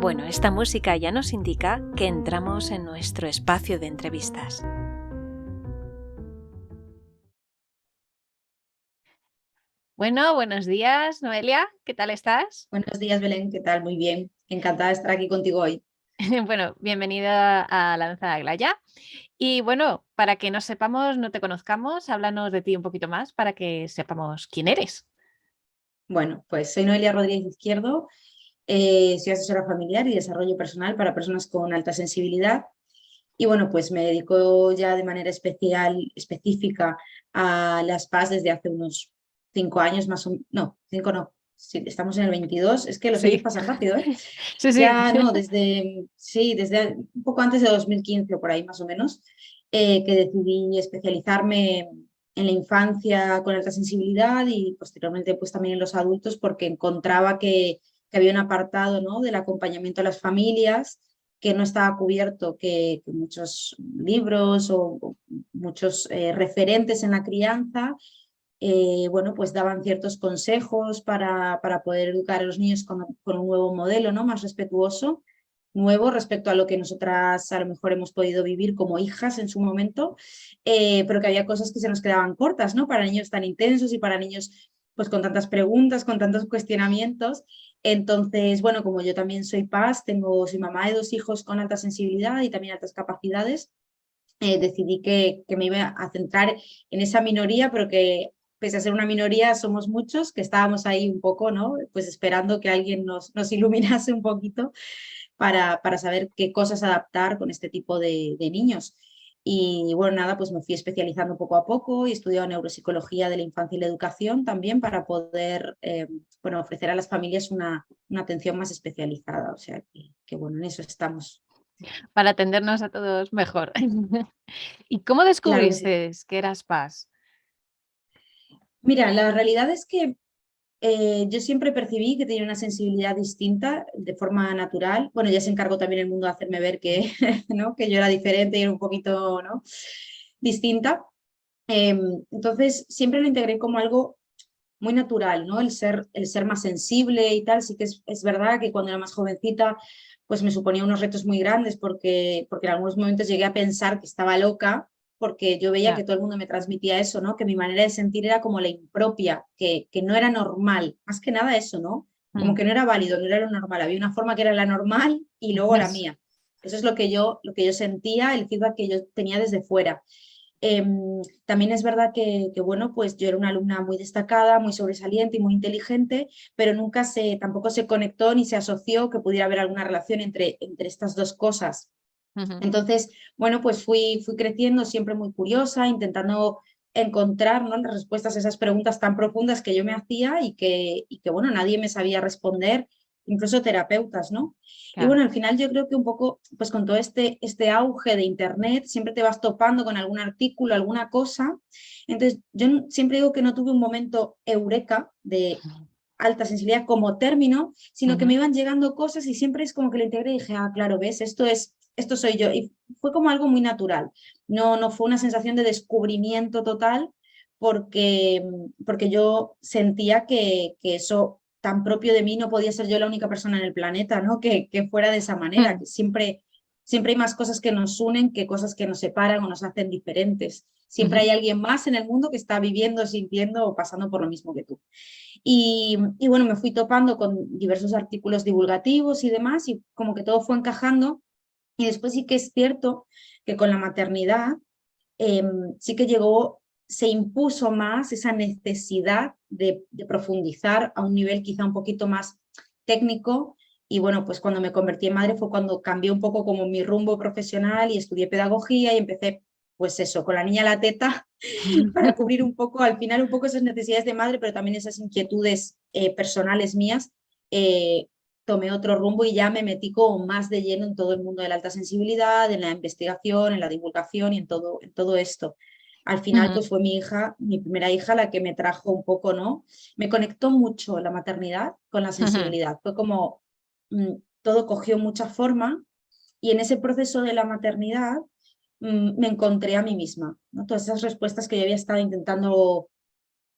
Bueno, esta música ya nos indica que entramos en nuestro espacio de entrevistas. Bueno, buenos días, Noelia, ¿qué tal estás? Buenos días, Belén, ¿qué tal? Muy bien. Encantada de estar aquí contigo hoy. Bueno, bienvenida a Lanza de Aglaya. Y bueno, para que nos sepamos, no te conozcamos, háblanos de ti un poquito más para que sepamos quién eres. Bueno, pues soy Noelia Rodríguez Izquierdo, soy asesora familiar y desarrollo personal para personas con alta sensibilidad. Y bueno, pues me dedico ya de manera específica a las PAS desde hace unos 5 años más o menos. No, 5 no. Sí, estamos en el 22. Es que los años Sí, pasan rápido, ¿eh? sí, sí. Ya no, desde un poco antes de 2015 o por ahí más o menos, que decidí especializarme en la infancia con alta sensibilidad y posteriormente pues también en los adultos porque encontraba que había un apartado, ¿no?, del acompañamiento a las familias que no estaba cubierto, que muchos libros o muchos referentes en la crianza, bueno, pues daban ciertos consejos para poder educar a los niños con un nuevo modelo, ¿no?, más respetuoso, nuevo respecto a lo que nosotras a lo mejor hemos podido vivir como hijas en su momento, pero que había cosas que se nos quedaban cortas, ¿no?, para niños tan intensos y para niños pues con tantas preguntas, con tantos cuestionamientos. Entonces, bueno, como yo también soy PAS, soy mamá de 2 hijos con alta sensibilidad y también altas capacidades, decidí que me iba a centrar en esa minoría, pero que pese a ser una minoría somos muchos, que estábamos ahí un poco, ¿no?, pues esperando que alguien nos iluminase un poquito para saber qué cosas adaptar con este tipo de niños. Y bueno, nada, pues me fui especializando poco a poco y he estudiado neuropsicología de la infancia y la educación también para poder bueno, ofrecer a las familias una atención más especializada. O sea que bueno, en eso estamos. Para atendernos a todos mejor. ¿Y cómo Claro que sí. descubriste que eras paz? Mira, la realidad es que yo siempre percibí que tenía una sensibilidad distinta de forma natural. Bueno, ya se encargó también el mundo de hacerme ver que, ¿no?, que yo era diferente y era un poquito, ¿no?, distinta. Entonces, siempre lo integré como algo muy natural, ¿no? El ser más sensible y tal. Sí que es verdad que cuando era más jovencita, pues me suponía unos retos muy grandes porque en algunos momentos llegué a pensar que estaba loca, porque yo veía Ya. que todo el mundo me transmitía eso, ¿no? Que mi manera de sentir era como la impropia, que no era normal. Más que nada eso, ¿no? Como Mm. que no era válido, no era lo normal. Había una forma que era la normal y luego la mía. Eso es lo que yo sentía, el feedback que yo tenía desde fuera. También es verdad que, bueno, pues yo era una alumna muy destacada, muy sobresaliente y muy inteligente, pero tampoco se conectó ni se asoció que pudiera haber alguna relación entre estas dos cosas. Ujú. Entonces, bueno, pues fui creciendo siempre muy curiosa, intentando encontrar, ¿no?, las respuestas a esas preguntas tan profundas que yo me hacía y que bueno, nadie me sabía responder, incluso terapeutas, ¿no? Y Claro. bueno, al final yo creo que un poco, pues con todo este auge de Internet, siempre te vas topando con algún artículo, alguna cosa. Entonces, yo siempre digo que no tuve un momento eureka de alta sensibilidad como término, sino que Ujú. me iban llegando cosas y siempre es como que lo integré y dije, ah, claro, ves, esto soy yo. Y fue como algo muy natural. No fue una sensación de descubrimiento total porque yo sentía que eso tan propio de mí no podía ser yo la única persona en el planeta, ¿no?, que fuera de esa manera, Mm. que siempre hay más cosas que nos unen que cosas que nos separan o nos hacen diferentes. Siempre Ujú. hay alguien más en el mundo que está viviendo, sintiendo o pasando por lo mismo que tú. Y bueno, me fui topando con diversos artículos divulgativos y demás, y como que todo fue encajando. Y después sí que es cierto que con la maternidad sí que se impuso más esa necesidad de profundizar a un nivel quizá un poquito más técnico. Y bueno, pues cuando me convertí en madre fue cuando cambié un poco como mi rumbo profesional y estudié pedagogía y empecé, pues eso, con la niña a la teta, para cubrir un poco, al final un poco esas necesidades de madre, pero también esas inquietudes personales mías. eh, Tomé otro rumbo y ya me metí como más de lleno en todo el mundo de la alta sensibilidad, en la investigación, en la divulgación y en todo esto. Al final, Ujú. pues fue mi primera hija la que me trajo un poco, ¿no? Me conectó mucho la maternidad con la Ujú. sensibilidad. Fue como todo cogió mucha forma y en ese proceso de la maternidad me encontré a mí misma, ¿no? Todas esas respuestas que yo había estado intentando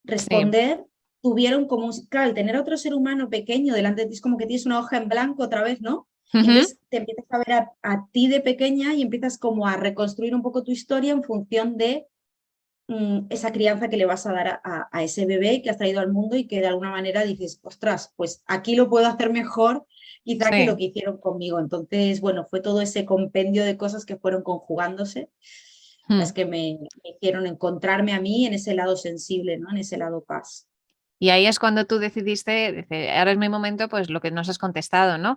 Sí. responder tuvieron como claro, el tener a otro ser humano pequeño delante de ti es como que tienes una hoja en blanco otra vez, ¿no? Y Ujú. entonces te empiezas a ver a ti de pequeña y empiezas como a reconstruir un poco tu historia en función de esa crianza que le vas a dar a ese bebé que has traído al mundo y que de alguna manera dices, ostras, pues aquí lo puedo hacer mejor quizá que lo Sí. que hicieron conmigo. Entonces, bueno, fue todo ese compendio de cosas que fueron conjugándose las Mm. que me hicieron encontrarme a mí en ese lado sensible, ¿no? En ese lado paz. Y ahí es cuando tú decidiste, dice, ahora es mi momento, pues lo que nos has contestado, ¿no?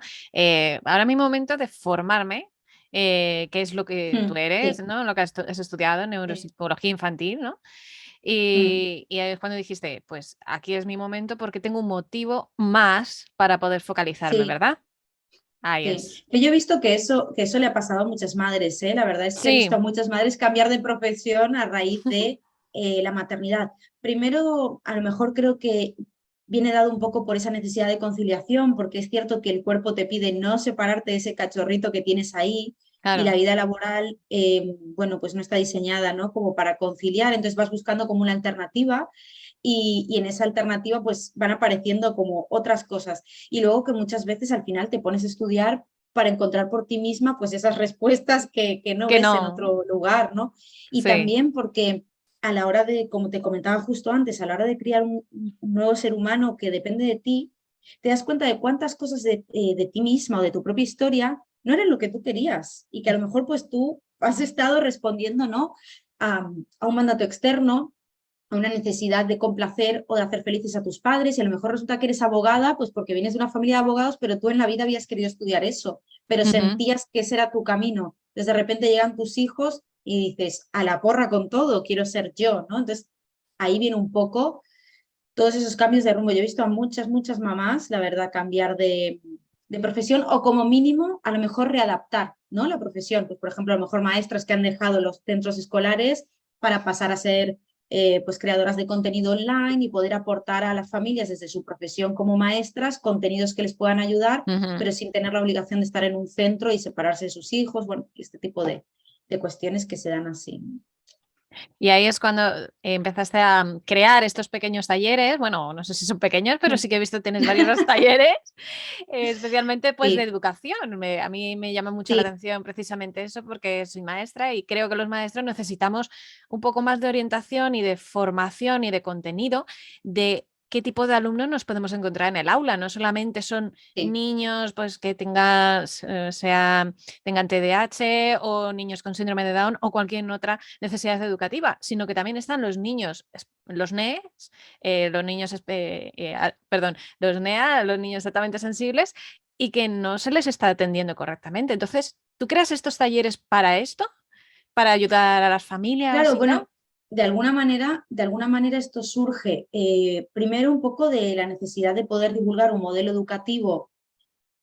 Ahora es mi momento de formarme, que es lo que tú eres, Sí, ¿no? Lo que has estudiado, sí. neuropsicología infantil, ¿no? Mm, Y ahí es cuando dijiste, pues aquí es mi momento porque tengo un motivo más para poder focalizarme, sí. ¿verdad? Ahí Sí, es. que yo he visto que eso le ha pasado a muchas madres, ¿eh? La verdad es que he visto Sí, a muchas madres cambiar de profesión a raíz de la maternidad. Primero, a lo mejor creo que viene dado un poco por esa necesidad de conciliación, porque es cierto que el cuerpo te pide no separarte de ese cachorrito que tienes ahí y la claro. vida laboral, bueno, pues no está diseñada, ¿no? Como para conciliar, entonces vas buscando como una alternativa y en esa alternativa pues van apareciendo como otras cosas y luego que muchas veces al final te pones a estudiar para encontrar por ti misma pues esas respuestas que no Que ves en no, otro lugar, ¿no? Y sí. también porque a la hora de, como te comentaba justo antes, a la hora de criar un nuevo ser humano que depende de ti, te das cuenta de cuántas cosas de ti misma o de tu propia historia no eran lo que tú querías y que a lo mejor pues tú has estado respondiendo, ¿no? A un mandato externo, a una necesidad de complacer o de hacer felices a tus padres y a lo mejor resulta que eres abogada, pues porque vienes de una familia de abogados, pero tú en la vida habías querido estudiar eso, pero Ujú. sentías que ese era tu camino. Entonces de repente llegan tus hijos y dices, a la porra con todo, quiero ser yo, ¿no? Entonces ahí viene un poco todos esos cambios de rumbo. Yo he visto a muchas, muchas mamás, la verdad, cambiar de profesión o como mínimo a lo mejor readaptar, ¿no? La profesión. Pues, por ejemplo, a lo mejor maestras que han dejado los centros escolares para pasar a ser pues creadoras de contenido online y poder aportar a las familias desde su profesión como maestras contenidos que les puedan ayudar, Ujú. pero sin tener la obligación de estar en un centro y separarse de sus hijos, bueno, este tipo de cuestiones que se dan así. Y ahí es cuando empezaste a crear estos pequeños talleres, bueno, no sé si son pequeños, pero sí que he visto que tienes varios talleres, especialmente pues de Sí, educación. A mí me llama mucho la sí, atención precisamente eso porque soy maestra y creo que los maestros necesitamos un poco más de orientación y de formación y de contenido de qué tipo de alumnos nos podemos encontrar en el aula. No solamente son sí. niños pues que tengan TDAH o niños con síndrome de Down o cualquier otra necesidad educativa, sino que también están los niños, los NEES, los niños, perdón, los NEA, los niños altamente sensibles, y que no se les está atendiendo correctamente. Entonces, ¿tú creas estos talleres para esto? ¿Para ayudar a las familias Claro, y tal? bueno, de alguna manera esto surge primero un poco de la necesidad de poder divulgar un modelo educativo,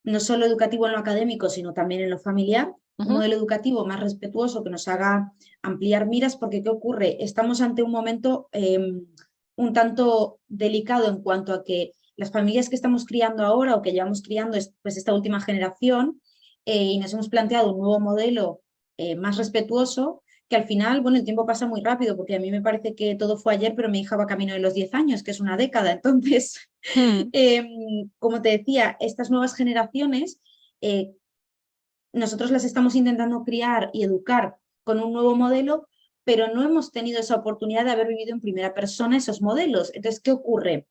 no solo educativo en lo académico, sino también en lo familiar, un Ujú, modelo educativo más respetuoso que nos haga ampliar miras, porque ¿qué ocurre? Estamos ante un momento un tanto delicado en cuanto a que las familias que estamos criando ahora o que llevamos criando pues esta última generación y nos hemos planteado un nuevo modelo más respetuoso que al final, bueno, el tiempo pasa muy rápido porque a mí me parece que todo fue ayer, pero mi hija va camino de los 10 años, que es una década. Entonces, mm, como te decía, estas nuevas generaciones, eh, nosotros las estamos intentando criar y educar con un nuevo modelo, pero no hemos tenido esa oportunidad de haber vivido en primera persona esos modelos. Entonces, ¿qué ocurre?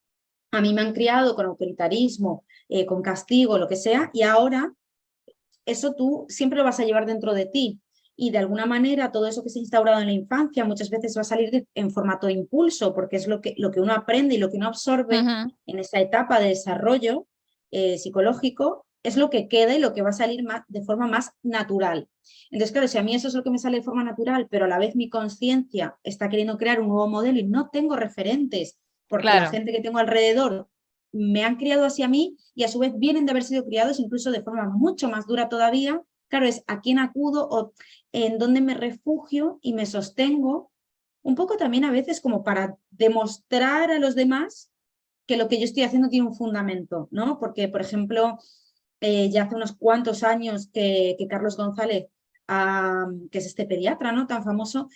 A mí me han criado con autoritarismo, con castigo, lo que sea, y ahora eso tú siempre lo vas a llevar dentro de ti. Y de alguna manera todo eso que se ha instaurado en la infancia muchas veces va a salir en formato de impulso, porque es lo que uno aprende y lo que uno absorbe ujú, en esa etapa de desarrollo psicológico, es lo que queda y lo que va a salir más, de forma más natural. Entonces, claro, si a mí eso es lo que me sale de forma natural, pero a la vez mi conciencia está queriendo crear un nuevo modelo y no tengo referentes, porque la claro, gente que tengo alrededor me han criado hacia mí y a su vez vienen de haber sido criados incluso de forma mucho más dura todavía. Claro, es a quién acudo o en dónde me refugio y me sostengo, un poco también a veces como para demostrar a los demás que lo que yo estoy haciendo tiene un fundamento, ¿no? Porque, por ejemplo, ya hace unos cuantos años que Carlos González que es este pediatra, ¿no? Tan famoso,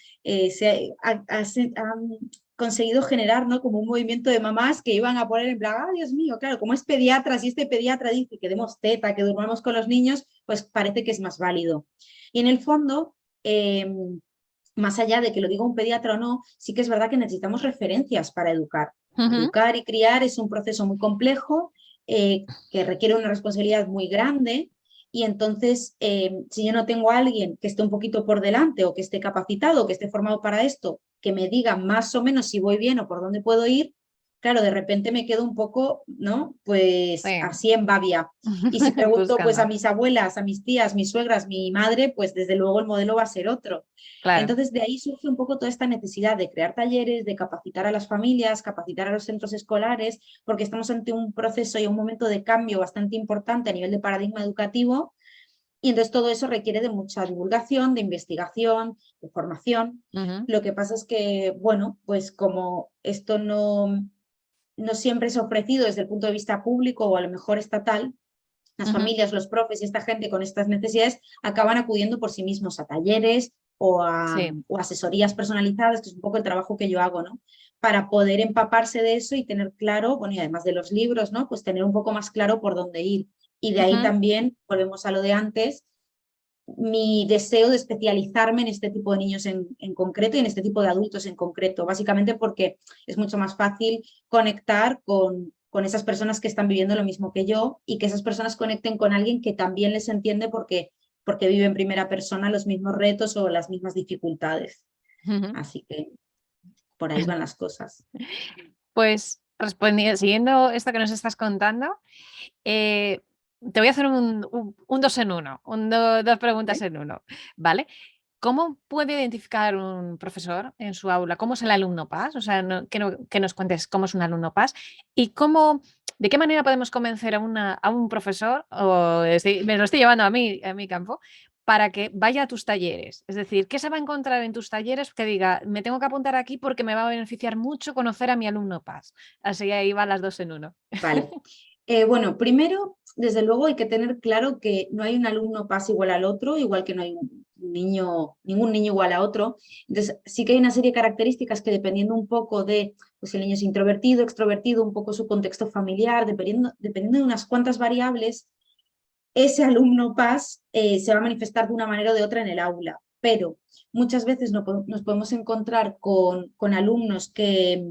han conseguido generar, ¿no? Como un movimiento de mamás que iban a poner en plan, ah, Dios mío, claro, como es pediatra, si este pediatra dice que demos teta, que durmamos con los niños, pues parece que es más válido. Y en el fondo, más allá de que lo diga un pediatra o no, sí que es verdad que necesitamos referencias para educar. Ujú. Educar y criar es un proceso muy complejo, que requiere una responsabilidad muy grande. Y entonces, si yo no tengo a alguien que esté un poquito por delante o que esté capacitado, que esté formado para esto, que me diga más o menos si voy bien o por dónde puedo ir, claro, de repente me quedo un poco, ¿no? Pues Sí, así en babia. Y si pregunto pues a buscando, mis abuelas, a mis tías, mis suegras, mi madre, pues desde luego el modelo va a ser otro. claro. Entonces de ahí surge un poco toda esta necesidad de crear talleres, de capacitar a las familias, capacitar a los centros escolares, porque estamos ante un proceso y un momento de cambio bastante importante a nivel de paradigma educativo. Y entonces todo eso requiere de mucha divulgación, de investigación, de formación. Ujú, Lo que pasa es que, bueno, pues como esto no siempre es ofrecido desde el punto de vista público o a lo mejor estatal, las ujú. familias, los profes y esta gente con estas necesidades acaban acudiendo por sí mismos a talleres Sí. o asesorías personalizadas, que es un poco el trabajo que yo hago, ¿no? Para poder empaparse de eso y tener claro, bueno, y además de los libros, ¿no? Pues tener un poco más claro por dónde ir. Y de ahí Ujú. también, volvemos a lo de antes, mi deseo de especializarme en este tipo de niños en concreto y en este tipo de adultos en concreto, básicamente porque es mucho más fácil conectar con esas personas que están viviendo lo mismo que yo y que esas personas conecten con alguien que también les entiende porque vive en primera persona los mismos retos o las mismas dificultades. Ujú. Así que por ahí van las cosas. Pues respondiendo, siguiendo esto que nos estás contando, eh, te voy a hacer un dos en uno, dos preguntas ¿Vale? en uno, ¿vale? ¿Cómo puede identificar un profesor en su aula? ¿Cómo es el alumno PAS? O sea, que nos cuentes cómo es un alumno PAS y de qué manera podemos convencer a un profesor, me lo estoy llevando a mi campo, para que vaya a tus talleres. Es decir, ¿qué se va a encontrar en tus talleres que diga, me tengo que apuntar aquí porque me va a beneficiar mucho conocer a mi alumno PAS? Así ahí van las dos en uno. Vale. Bueno, primero, desde luego hay que tener claro que no hay un alumno PAS igual al otro, igual que no hay un niño, ningún niño igual a otro. Entonces, sí que hay una serie de características que dependiendo un poco de pues, si el niño es introvertido, extrovertido, un poco su contexto familiar, dependiendo de unas cuantas variables, ese alumno PAS se va a manifestar de una manera o de otra en el aula. Pero muchas veces nos podemos encontrar con alumnos que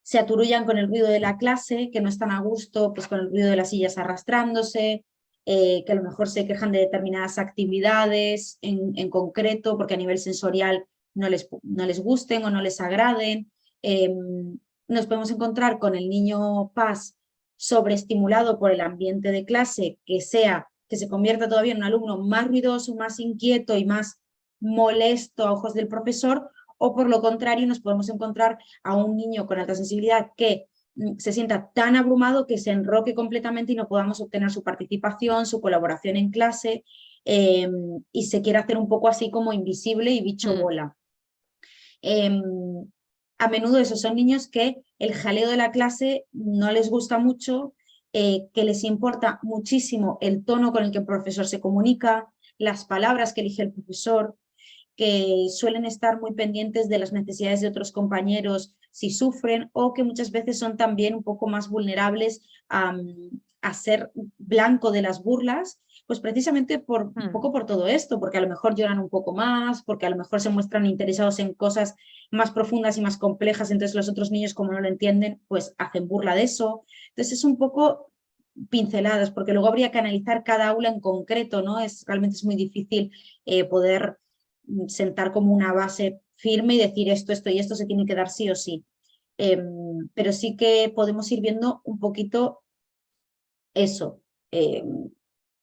se aturullan con el ruido de la clase, que no están a gusto pues, con el ruido de las sillas arrastrándose, que a lo mejor se quejan de determinadas actividades en concreto porque a nivel sensorial no les gusten o no les agraden. Nos podemos encontrar con el niño PAS sobreestimulado por el ambiente de clase, que se convierta todavía en un alumno más ruidoso, más inquieto y más molesto a ojos del profesor, o por lo contrario nos podemos encontrar a un niño con alta sensibilidad que se sienta tan abrumado que se enroque completamente y no podamos obtener su participación, su colaboración en clase, y se quiere hacer un poco así como invisible y bicho Mm, bola. Eh, a menudo esos son niños que el jaleo de la clase no les gusta mucho, que les importa muchísimo el tono con el que el profesor se comunica, las palabras que elige el profesor, que suelen estar muy pendientes de las necesidades de otros compañeros si sufren, o que muchas veces son también un poco más vulnerables a ser blanco de las burlas, pues precisamente un mm. poco por todo esto, porque a lo mejor lloran un poco más, porque a lo mejor se muestran interesados en cosas más profundas y más complejas, entonces los otros niños, como no lo entienden, pues hacen burla de eso. Entonces es un poco pinceladas, porque luego habría que analizar cada aula en concreto, ¿no? Realmente es muy difícil poder sentar como una base firme y decir esto y esto se tiene que dar sí o sí. Pero sí que podemos ir viendo un poquito eso,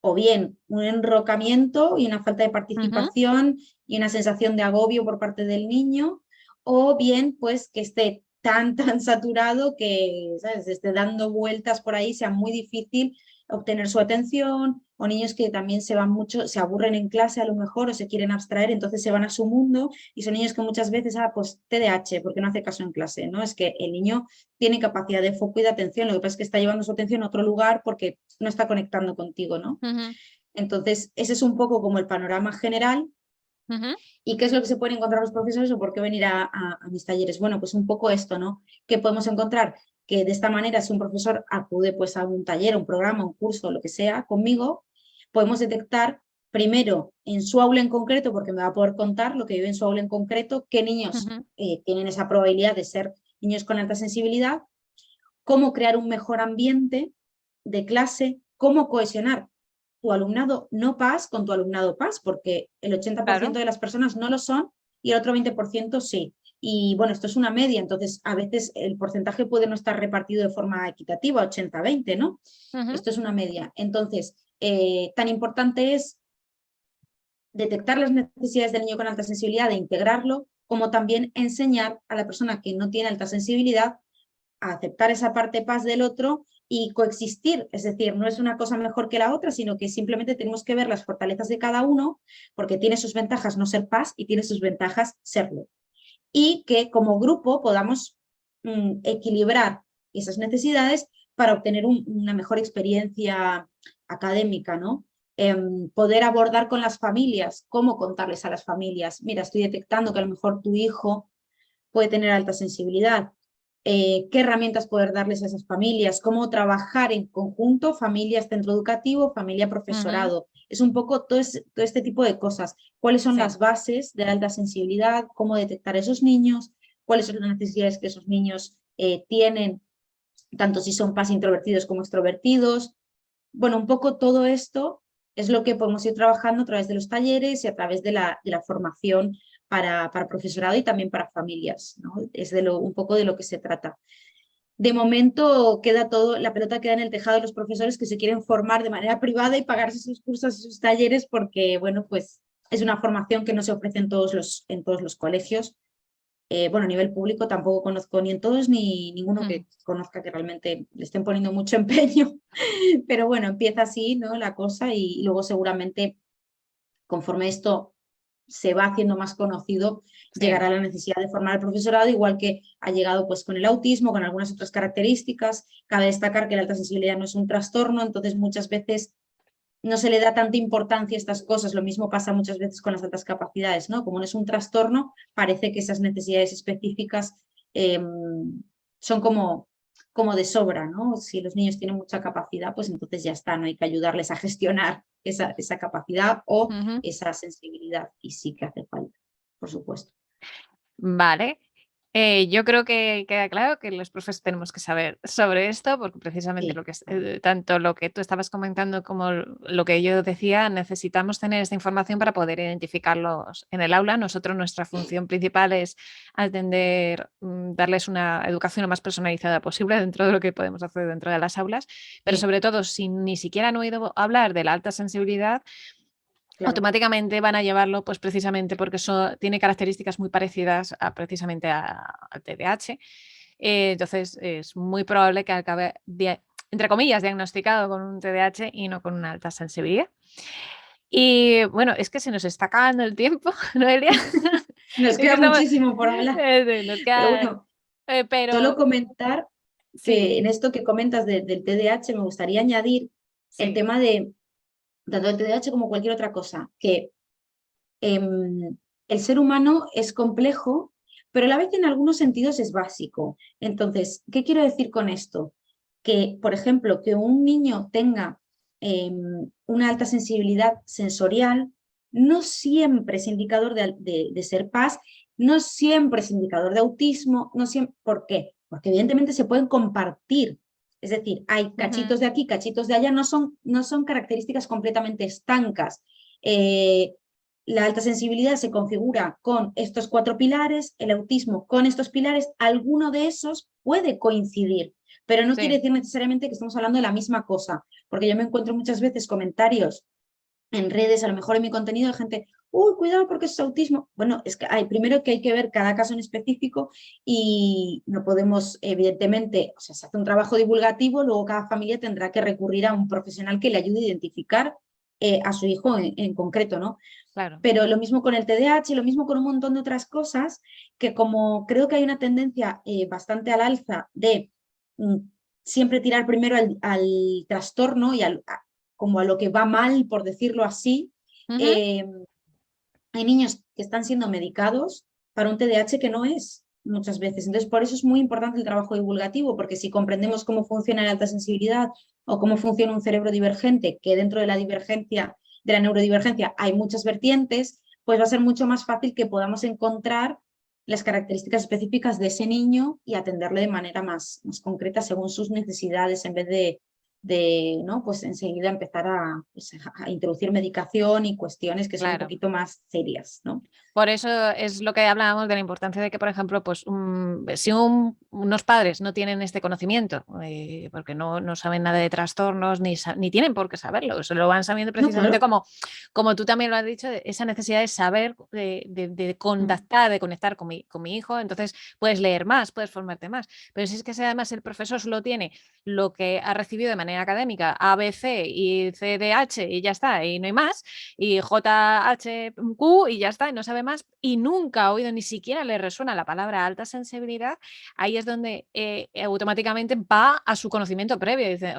o bien un enrocamiento y una falta de Ujú. participación y una sensación de agobio por parte del niño, o bien pues que esté tan saturado que, ¿sabes?, esté dando vueltas por ahí, sea muy difícil obtener su atención, o niños que también se van mucho, se aburren en clase a lo mejor o se quieren abstraer, entonces se van a su mundo, y son niños que muchas veces, pues TDAH, porque no hace caso en clase, ¿no? Es que el niño tiene capacidad de foco y de atención, lo que pasa es que está llevando su atención a otro lugar porque no está conectando contigo, ¿no? Ujú. Entonces, ese es un poco como el panorama general. Ujú. ¿Y qué es lo que se pueden encontrar los profesores o por qué venir a mis talleres? Bueno, pues un poco esto, ¿no? ¿Qué podemos encontrar? Que de esta manera, si un profesor acude pues a un taller, un programa, un curso, lo que sea, conmigo, podemos detectar primero en su aula en concreto, porque me va a poder contar lo que vive en su aula en concreto, qué niños Ujú. tienen esa probabilidad de ser niños con alta sensibilidad, cómo crear un mejor ambiente de clase, cómo cohesionar tu alumnado no PAS con tu alumnado PAS, porque el 80% Claro. de las personas no lo son y el otro 20% sí. Y bueno, esto es una media, entonces a veces el porcentaje puede no estar repartido de forma equitativa, 80-20, ¿no? Ujú. Esto es una media. Entonces, tan importante es detectar las necesidades del niño con alta sensibilidad e integrarlo, como también enseñar a la persona que no tiene alta sensibilidad a aceptar esa parte paz del otro y coexistir. Es decir, no es una cosa mejor que la otra, sino que simplemente tenemos que ver las fortalezas de cada uno, porque tiene sus ventajas no ser paz y tiene sus ventajas serlo. Y que como grupo podamos equilibrar esas necesidades para obtener una mejor experiencia académica, ¿no? Poder abordar con las familias, cómo contarles a las familias, mira, estoy detectando que a lo mejor tu hijo puede tener alta sensibilidad, qué herramientas poder darles a esas familias, cómo trabajar en conjunto, familias, centro educativo, familia, Ujú. profesorado. Es un poco todo este tipo de cosas. ¿Cuáles son Sí. las bases de la alta sensibilidad? ¿Cómo detectar a esos niños? ¿Cuáles son las necesidades que esos niños tienen, tanto si son más introvertidos como extrovertidos? Bueno, un poco todo esto es lo que podemos ir trabajando a través de los talleres y a través de la formación para profesorado y también para familias, ¿no? Es un poco de lo que se trata. De momento queda todo, la pelota queda en el tejado de los profesores que se quieren formar de manera privada y pagarse sus cursos y sus talleres porque, bueno, pues es una formación que no se ofrece en todos los colegios. Bueno, a nivel público tampoco conozco ni en todos ni ninguno Ujú. que conozca que realmente le estén poniendo mucho empeño. Pero bueno, empieza así, ¿no? La cosa y luego seguramente conforme esto se va haciendo más conocido, Sí. llegará la necesidad de formar al profesorado, igual que ha llegado pues con el autismo, con algunas otras características. Cabe destacar que la alta sensibilidad no es un trastorno, entonces muchas veces no se le da tanta importancia a estas cosas. Lo mismo pasa muchas veces con las altas capacidades, ¿no? Como no es un trastorno, parece que esas necesidades específicas eh, son como de sobra, ¿no? Si los niños tienen mucha capacidad, pues entonces ya está, no hay que ayudarles a gestionar esa capacidad o Ujú. esa sensibilidad. Y sí que hace falta, por supuesto. Vale. Yo creo que queda claro que los profes tenemos que saber sobre esto, porque precisamente Sí, lo que tanto lo que tú estabas comentando como lo que yo decía, necesitamos tener esta información para poder identificarlos en el aula. Nosotros, nuestra función principal es atender, darles una educación lo más personalizada posible dentro de lo que podemos hacer dentro de las aulas, pero sí, sobre todo, si ni siquiera han oído hablar de la alta sensibilidad, claro. automáticamente van a llevarlo, pues precisamente porque eso tiene características muy parecidas a precisamente al TDAH. Entonces es muy probable que acabe, entre comillas, diagnosticado con un TDAH y no con una alta sensibilidad. Y bueno, es que se nos está acabando el tiempo, Noelia. Nos Es que queda estamos, muchísimo por hablar, nos pero queda, bueno, solo pero comentar sí, que en esto que comentas del TDAH me gustaría añadir el sí. tema de tanto el TDAH como cualquier otra cosa, que el ser humano es complejo, pero a la vez en algunos sentidos es básico. Entonces, ¿qué quiero decir con esto? Que, por ejemplo, que un niño tenga una alta sensibilidad sensorial no siempre es indicador de ser paz, no siempre es indicador de autismo, no siempre, ¿por qué? Porque evidentemente se pueden compartir. Es decir, hay cachitos Ujú. de aquí, cachitos de allá, no son características completamente estancas. Eh, la alta sensibilidad se configura con estos cuatro pilares, el autismo con estos pilares, alguno de esos puede coincidir, pero no quiere Sí. decir necesariamente que estamos hablando de la misma cosa, porque yo me encuentro muchas veces comentarios en redes, a lo mejor en mi contenido, de gente, uy, cuidado porque es autismo. Bueno, es que hay primero que hay que ver cada caso en específico y no podemos, evidentemente, o sea, se hace un trabajo divulgativo, luego cada familia tendrá que recurrir a un profesional que le ayude a identificar a su hijo en concreto, ¿no? Claro. Pero lo mismo con el TDAH, lo mismo con un montón de otras cosas, que como creo que hay una tendencia bastante al alza de mm, siempre tirar primero al trastorno y como a lo que va mal, por decirlo así. Ujú. Eh, Hay niños que están siendo medicados para un TDAH que no es muchas veces. Entonces, por eso es muy importante el trabajo divulgativo, porque si comprendemos cómo funciona la alta sensibilidad o cómo funciona un cerebro divergente, que dentro de la divergencia, de la neurodivergencia, hay muchas vertientes, pues va a ser mucho más fácil que podamos encontrar las características específicas de ese niño y atenderle de manera más concreta según sus necesidades, en vez de ¿no? Pues enseguida empezar pues, a introducir medicación y cuestiones que son un Claro. poquito más serias, ¿no? Por eso es lo que hablábamos de la importancia de que, por ejemplo, pues, si unos padres no tienen este conocimiento, porque no saben nada de trastornos, ni tienen por qué saberlo, se lo van sabiendo No, precisamente claro. como tú también lo has dicho, esa necesidad de saber, de Mm. contactar, de conectar con mi hijo, entonces puedes leer más, puedes formarte más. Pero si es que además el profesor solo tiene lo que ha recibido de manera académica, A, B, C y C, D, H y ya está, y no hay más, y JHQ y ya está, y no sabe más, y nunca ha oído, ni siquiera le resuena la palabra alta sensibilidad, ahí es donde automáticamente va a su conocimiento previo. Dice,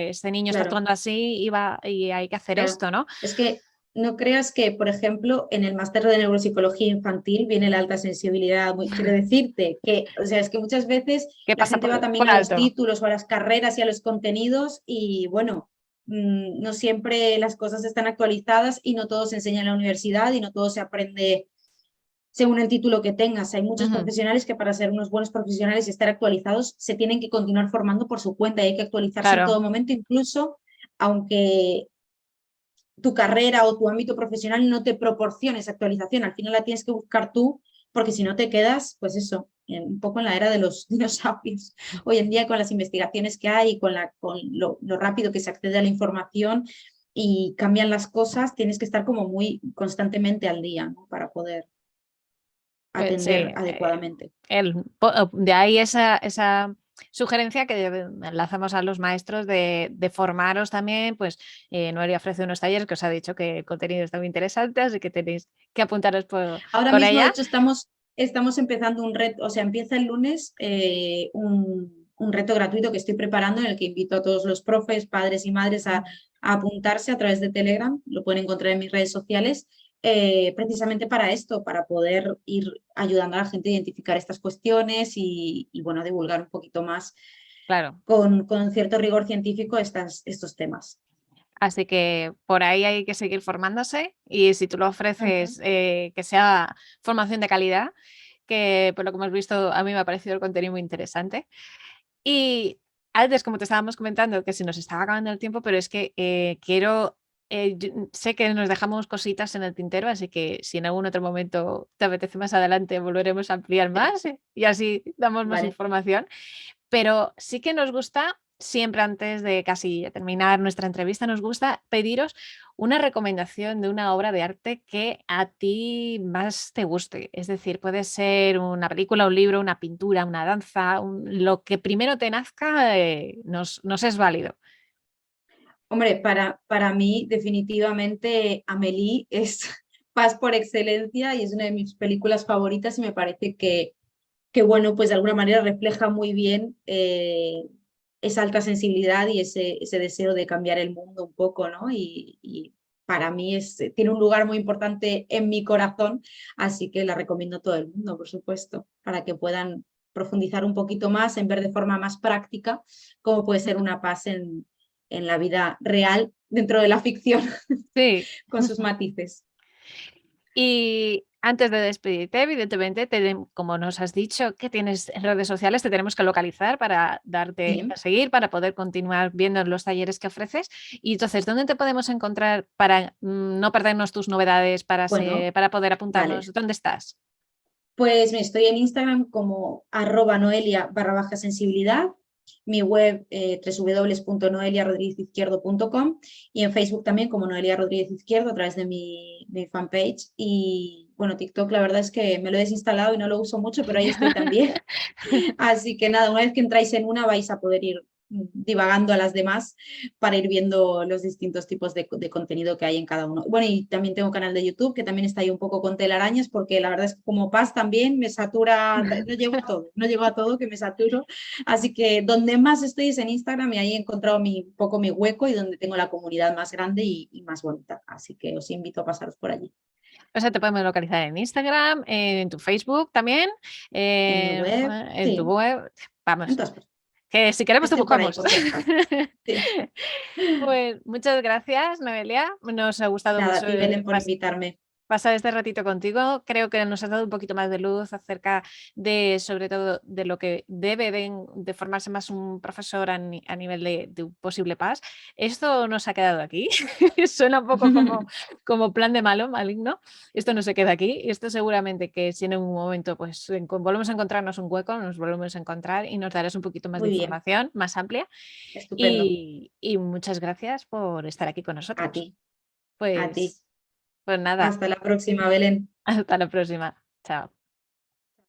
este niño está Claro, actuando así y hay que hacer claro. esto, ¿no? Es que no creas que, por ejemplo, en el máster de neuropsicología infantil viene la alta sensibilidad. Quiero decirte que, o sea, es que muchas veces ¿Qué la pasa gente va también por a los alto? títulos o a las carreras y a los contenidos y, bueno, no siempre las cosas están actualizadas y no todo se enseña en la universidad y no todo se aprende según el título que tengas. Hay muchos Ujú. profesionales que para ser unos buenos profesionales y estar actualizados se tienen que continuar formando por su cuenta y hay que actualizarse en Claro, todo momento, incluso aunque tu carrera o tu ámbito profesional no te proporcione esa actualización. Al final la tienes que buscar tú, porque si no te quedas, pues eso, un poco en la era de los dinosaurios. Hoy en día con las investigaciones que hay, con lo rápido que se accede a la información y cambian las cosas, tienes que estar como muy constantemente al día, ¿no? Para poder pues sí, atender adecuadamente. de ahí esa sugerencia que lanzamos a los maestros de formaros también, pues Noelia ofrece unos talleres que os ha dicho que el contenido está muy interesante, así que tenéis que apuntaros Ahora por mismo, de ella. hecho, estamos empezando un reto, o sea, empieza el lunes un reto gratuito que estoy preparando en el que invito a todos los profes, padres y madres a apuntarse a través de Telegram, lo pueden encontrar en mis redes sociales, precisamente para esto, para poder ir ayudando a la gente a identificar estas cuestiones y bueno, divulgar un poquito más Claro, con cierto rigor científico estos temas. así que por ahí hay que seguir formándose y si tú lo Ujú. ofreces, que sea formación de calidad, que por lo que hemos visto a mí me ha parecido el contenido muy interesante. Y antes, como te estábamos comentando, que se nos estaba acabando el tiempo, pero es que quiero, sé que nos dejamos cositas en el tintero, así que si en algún otro momento te apetece más adelante, volveremos a ampliar Sí, más y así damos más vale. información. Pero sí que nos gusta, siempre antes de casi terminar nuestra entrevista, nos gusta pediros una recomendación de una obra de arte que a ti más te guste. Es decir, puede ser una película, un libro, una pintura, una danza, lo que primero te nazca, nos es válido. Hombre, para mí definitivamente Amélie es paz por excelencia y es una de mis películas favoritas y me parece que bueno, pues de alguna manera refleja muy bien esa alta sensibilidad y ese deseo de cambiar el mundo un poco, ¿no? Y para mí tiene un lugar muy importante en mi corazón, así que la recomiendo a todo el mundo, por supuesto, para que puedan profundizar un poquito más en ver de forma más práctica cómo puede ser una paz en la vida real dentro de la ficción Sí. con sus matices. Y antes de despedirte, evidentemente, como nos has dicho que tienes en redes sociales, te tenemos que localizar para darte a Sí, seguir, para poder continuar viendo los talleres que ofreces. Y entonces, ¿dónde te podemos encontrar para no perdernos tus novedades, bueno, para poder vale. apuntarnos? ¿Dónde estás? Pues me estoy en Instagram como @noelia_sensibilidad, mi web www.noeliarodríguezizquierdo.com y en Facebook también como Noelia Rodríguez Izquierdo a través de mi fanpage. Y bueno, TikTok la verdad es que me lo he desinstalado y no lo uso mucho, pero ahí estoy también. Así que nada, una vez que entráis en una vais a poder ir divagando a las demás para ir viendo los distintos tipos de contenido que hay en cada uno. Bueno, y también tengo un canal de YouTube que también está ahí un poco con telarañas, porque la verdad es que como Paz también me satura, no llego a todo, no llego a todo, que me saturo. Así que donde más estoy es en Instagram y ahí he encontrado un poco mi hueco y donde tengo la comunidad más grande y más bonita. Así que os invito a pasaros por allí. O sea, te podemos localizar en Instagram, en tu Facebook también, En mi web, en tu sí, web. en Vamos, todas partes. que si queremos te Estoy por ahí, buscamos. por todas partes. Sí. Pues muchas gracias, Noelia. Nos ha gustado Nada, a mucho ti, Belén, por invitarme. pasar este ratito contigo. Creo que nos has dado un poquito más de luz acerca de, sobre todo, de lo que debe de formarse más un profesor a nivel de un posible PAS. Esto nos ha quedado aquí. Suena un poco como plan de maligno. Esto no se queda aquí. Esto seguramente que si en un momento pues volvemos a encontrarnos un hueco, nos volvemos a encontrar y nos darás un poquito más de Muy bien, información más amplia. estupendo. Y muchas gracias por estar aquí con A nosotros. ti, a ti. Pues nada, Hasta la próxima, Belén. hasta la próxima. Chao.